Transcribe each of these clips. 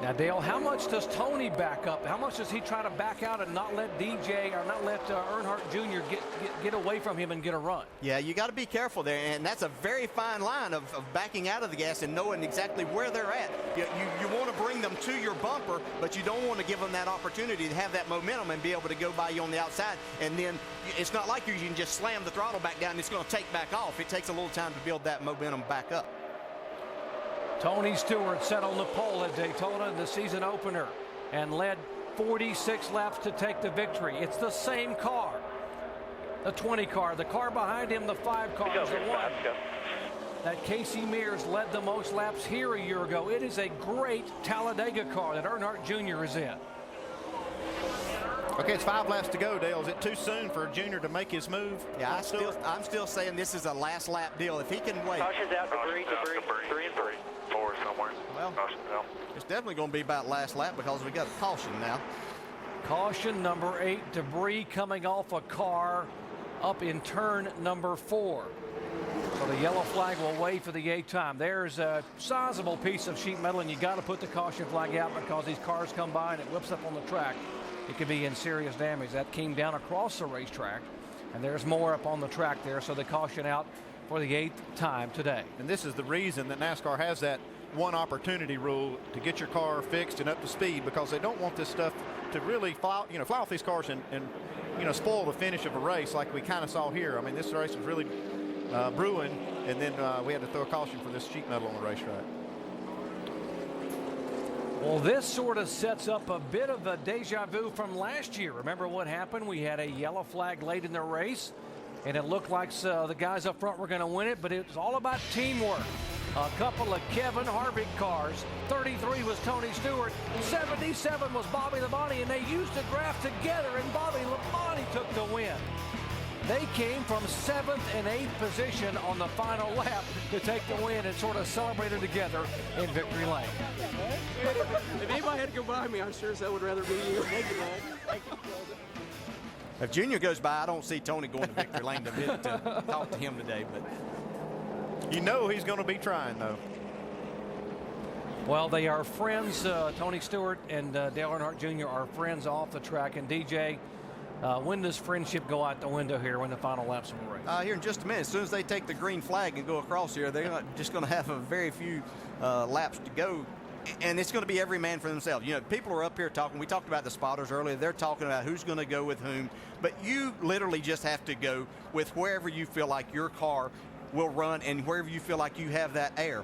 Now, Dale, how much does Tony back up? How much does he try to back out and not let DJ or not let Earnhardt Jr. get away from him and get a run? Yeah, you got to be careful there, and that's a very fine line of backing out of the gas and knowing exactly where they're at. You want to bring them to your bumper, but you don't want to give them that opportunity to have that momentum and be able to go by you on the outside. And then it's not like you can just slam the throttle back down and it's going to take back off. It takes a little time to build that momentum back up. Tony Stewart set on the pole at Daytona in the season opener and led 46 laps to take the victory. It's the same car, the 20 car, the car behind him, the 5 car is the one that Casey Mears led the most laps here a year ago. It is a great Talladega car that Earnhardt Jr. is in. Okay, it's 5 laps to go, Dale. Is it too soon for Junior to make his move? Yeah, I'm still saying this is a last lap deal. If he can wait. Caution's out, debris, 3 and 3. 4 somewhere. Well, it's definitely going to be about last lap because we got a caution now. Caution number 8, debris coming off a car up in turn number 4. So the yellow flag will wait for the 8th time. There's a sizable piece of sheet metal, and you got to put the caution flag out because these cars come by and it whips up on the track. It could be in serious damage. That came down across the racetrack, and there's more up on the track there. So the caution out for the 8th time today. And this is the reason that NASCAR has that one opportunity rule to get your car fixed and up to speed, because they don't want this stuff to really fly off these cars and spoil the finish of a race like we kind of saw here. I mean, this race was really brewing, and then we had to throw a caution for this sheet metal on the racetrack. Well, this sort of sets up a bit of a deja vu from last year. Remember what happened? We had a yellow flag late in the race, and it looked like the guys up front were going to win it, but it was all about teamwork. A couple of Kevin Harvick cars. 33 was Tony Stewart. 77 was Bobby Labonte, and they used the draft together, and Bobby Labonte took the win. They came from 7th and 8th position on the final lap to take the win and sort of celebrated together in victory lane. If anybody had to go by me, I'm sure I would rather be you. Thank you, man. If Junior goes by, I don't see Tony going to victory lane to talk to him today. But you know he's going to be trying, though. Well, they are friends. Tony Stewart and Dale Earnhardt Jr. are friends off the track. And DJ, when does friendship go out the window here when the final laps of the race? Here in just a minute. As soon as they take the green flag and go across here, they're just going to have a very few laps to go. And it's going to be every man for themselves. People are up here talking. We talked about the spotters earlier. They're talking about who's going to go with whom. But you literally just have to go with wherever you feel like your car will run and wherever you feel like you have that air.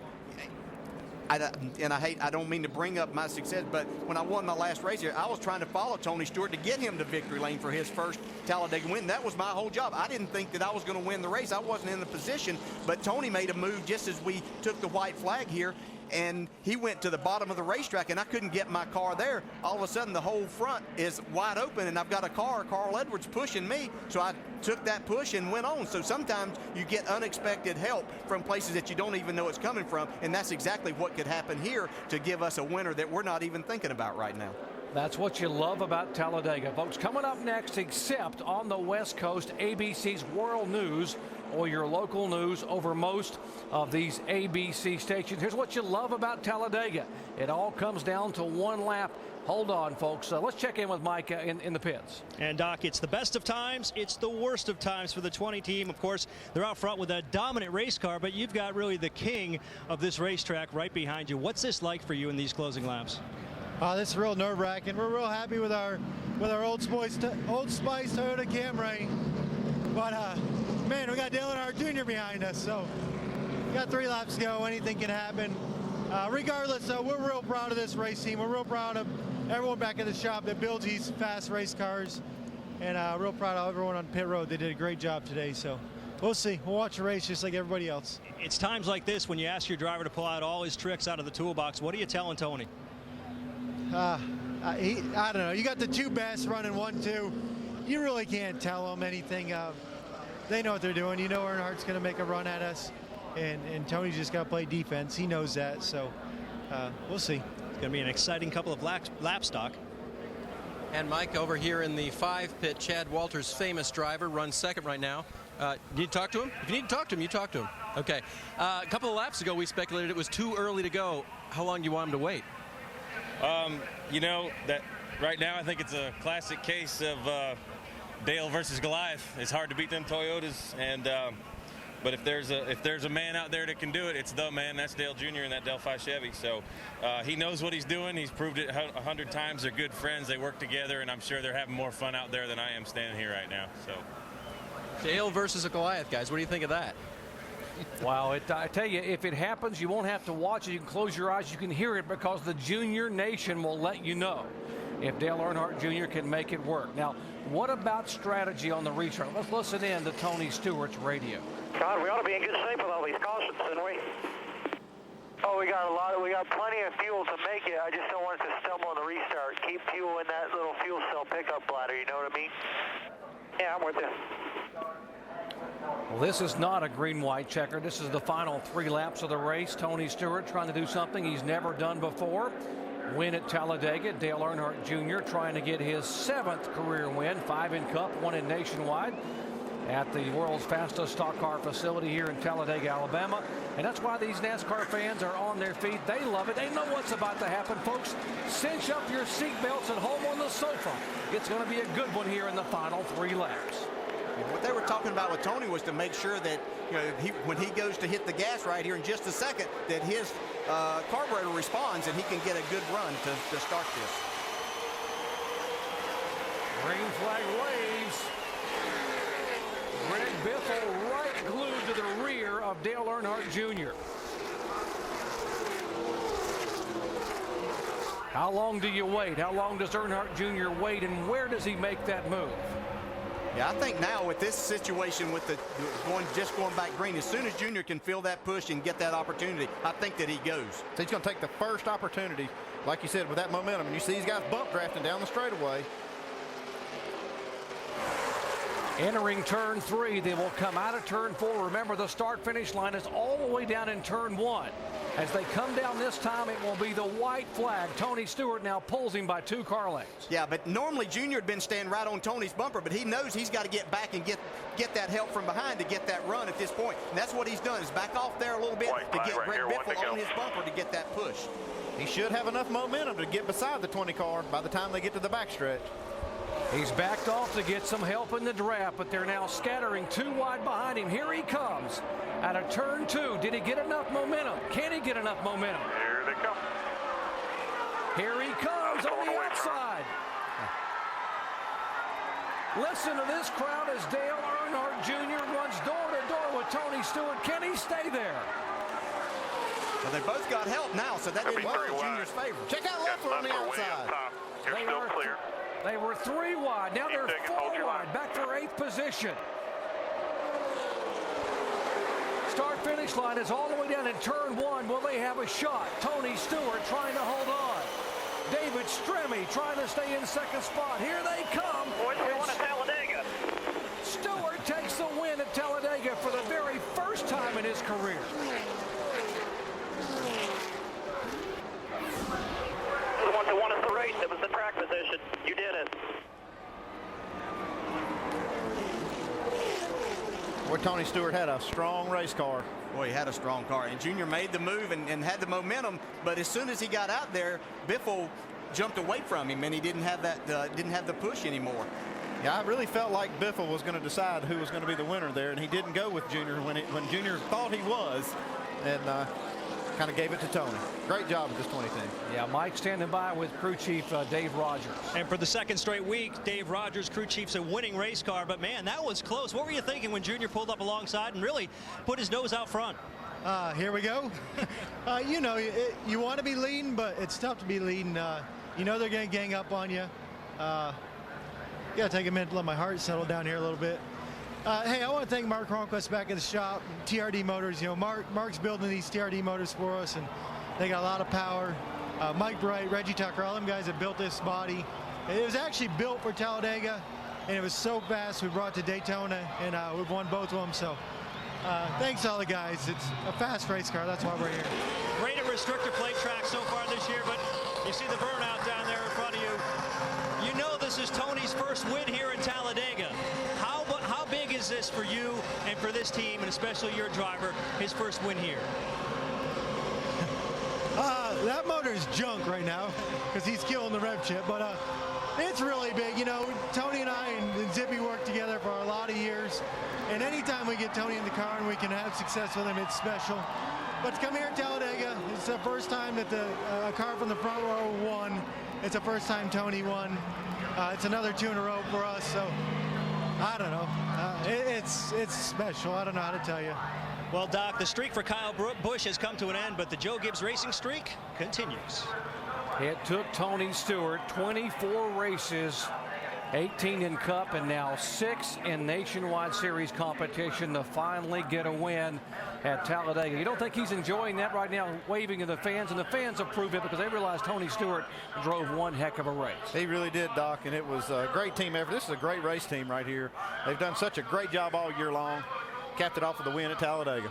I don't mean to bring up my success, but when I won my last race here, I was trying to follow Tony Stewart to get him to victory lane for his first Talladega win. That was my whole job. I didn't think that I was going to win the race. I wasn't in the position, but Tony made a move just as we took the white flag here, and he went to the bottom of the racetrack, and I couldn't get my car there. All of a sudden, the whole front is wide open, and I've got a car, Carl Edwards, pushing me, so I took that push and went on. So sometimes you get unexpected help from places that you don't even know it's coming from, and that's exactly what could happen here to give us a winner that we're not even thinking about right now. That's what you love about Talladega, folks. Coming up next, except on the West Coast, ABC's World News, or your local news over most of these ABC stations. Here's what you love about Talladega. It all comes down to one lap. Hold on, folks. Let's check in with Mike in the pits. And, Doc, it's the best of times. It's the worst of times for the 20 team. Of course, they're out front with a dominant race car, but you've got really the king of this racetrack right behind you. What's this like for you in these closing laps? This is real nerve-wracking. We're real happy with our Old Spice Toyota Camry. But, man, we got Dale Earnhardt Jr. behind us, so we got 3 laps to go. Anything can happen. Regardless, we're real proud of this race team. We're real proud of everyone back at the shop that builds these fast race cars, and real proud of everyone on pit road. They did a great job today, so we'll see. We'll watch the race just like everybody else. It's times like this when you ask your driver to pull out all his tricks out of the toolbox. What are you telling Tony? I don't know. You got the 2 best running 1-2. You really can't tell them anything. They know what they're doing. You know Earnhardt's going to make a run at us, and Tony's just got to play defense. He knows that, so we'll see. It's going to be an exciting couple of laps, Doc. And Mike, over here in the 5 pit, Chad Walters, famous driver, runs second right now. Need to talk to him? If you need to talk to him, you talk to him. Okay. A couple of laps ago, we speculated it was too early to go. How long do you want him to wait? You know, that right now I think it's a classic case of Dale versus Goliath. It's hard to beat them Toyotas, and but if there's a man out there that can do it, it's the man. That's Dale Jr. and that Delphi Chevy. So he knows what he's doing. He's proved it 100 times. They're good friends. They work together, and I'm sure they're having more fun out there than I am standing here right now. So Dale versus a Goliath, guys. What do you think of that? Wow, I tell you, if it happens, you won't have to watch it. You can close your eyes. You can hear it because the Junior Nation will let you know if Dale Earnhardt Jr. can make it work. Now, what about strategy on the restart? Let's listen in to Tony Stewart's radio. God, we ought to be in good shape with all these cautions, shouldn't we? Oh, we got plenty of fuel to make it. I just don't want us to stumble on the restart. Keep fuel in that little fuel cell pickup bladder, you know what I mean? Yeah, I'm with you. Well, this is not a green-white checker. This is the final 3 laps of the race. Tony Stewart trying to do something he's never done before. Win at Talladega. Dale Earnhardt Jr. trying to get his 7th career win. 5 in Cup, 1 in Nationwide at the world's fastest stock car facility here in Talladega, Alabama. And that's why these NASCAR fans are on their feet. They love it. They know what's about to happen, folks. Cinch up your seatbelts at home on the sofa. It's going to be a good one here in the final 3 laps. What they were talking about with Tony was to make sure that, you know, when he goes to hit the gas right here in just a second, that his carburetor responds and he can get a good run to start this. Green flag waves. Greg Biffle right glued to the rear of Dale Earnhardt Jr. How long do you wait? How long does Earnhardt Jr. wait, and where does he make that move? Yeah, I think now with this situation with the going back green, as soon as Junior can feel that push and get that opportunity, I think that he goes. So he's going to take the first opportunity, like you said, with that momentum. And you see these guys bump drafting down the straightaway. Entering turn 3, they will come out of turn 4. Remember, the start-finish line is all the way down in turn 1. As they come down this time, it will be the white flag. Tony Stewart now pulls him by 2 car lengths. Yeah, but normally Junior had been staying right on Tony's bumper, but he knows he's got to get back and get that help from behind to get that run at this point. And that's what he's done, is back off there a little bit to get Greg Biffle on his bumper to get that push. He should have enough momentum to get beside the 20 car by the time they get to the backstretch. He's backed off to get some help in the draft, but they're now scattering 2 wide behind him. Here he comes out of turn 2. Did he get enough momentum? Can he get enough momentum? Here they come. Here he comes on the outside. Listen to this crowd as Dale Earnhardt Jr. runs door to door with Tony Stewart. Can he stay there? Well, they both got help now, so that didn't work in Junior's favor. Check out Leffler on the outside. You're still clear. They were 3 wide. Now they're 4 wide. Back for 8th position. Start-finish line is all the way down in turn 1. Will they have a shot? Tony Stewart trying to hold on. David Stremme trying to stay in 2nd spot. Here they come. Boys, we won at Talladega. Stewart takes the win at Talladega for the very first time in his career. The ones that won us the race, it was the track position. You did it. Boy, Tony Stewart had a strong race car. Boy, he had a strong car, and Junior made the move and had the momentum, but as soon as he got out there, Biffle jumped away from him, and he didn't have that didn't have the push anymore. Yeah, I really felt like Biffle was going to decide who was going to be the winner there, and he didn't go with Junior when Junior thought he was, and kind of gave it to Tony. Great job with this 20 team. Yeah, Mike standing by with crew chief Dave Rogers. And for the 2nd straight week, Dave Rogers, crew chief's a winning race car. But, man, that was close. What were you thinking when Junior pulled up alongside and really put his nose out front? Here we go. You know, you want to be leading, but it's tough to be leading. You know they're going to gang up on you. Got to take a minute to let my heart settle down here a little bit. Hey, I want to thank Mark Ronquist back at the shop, TRD Motors. You know, Mark's building these TRD motors for us, and they got a lot of power. Mike Bright, Reggie Tucker, all them guys that built this body. It was actually built for Talladega, and it was so fast we brought it to Daytona, and we've won both of them. So thanks to all the guys. It's a fast race car. That's why we're here. Great at restrictor plate track so far this year, but you see the burnout down there in front of you. You know this is Tony's first win here in Talladega. How big is this for you and for this team, and especially your driver, his first win here? that motor is junk right now because he's killing the rev chip, but it's really big. You know, Tony and I and Zippy worked together for a lot of years, and anytime we get Tony in the car and we can have success with him, it's special. But to come here at Talladega, it's the first time that a car from the front row won. It's the first time Tony won. It's another 2 in a row for us, so I don't know. It's special. I don't know how to tell you. Well, Doc, the streak for Kyle Busch has come to an end, but the Joe Gibbs racing streak continues. It took Tony Stewart 24 races, 18 in Cup, and now 6 in Nationwide Series competition to finally get a win at Talladega. You don't think he's enjoying that right now, waving at the fans, and the fans approve it because they realize Tony Stewart drove one heck of a race. He really did, Doc, and it was a great team effort. This is a great race team right here. They've done such a great job all year long. Capped it off with the win at Talladega.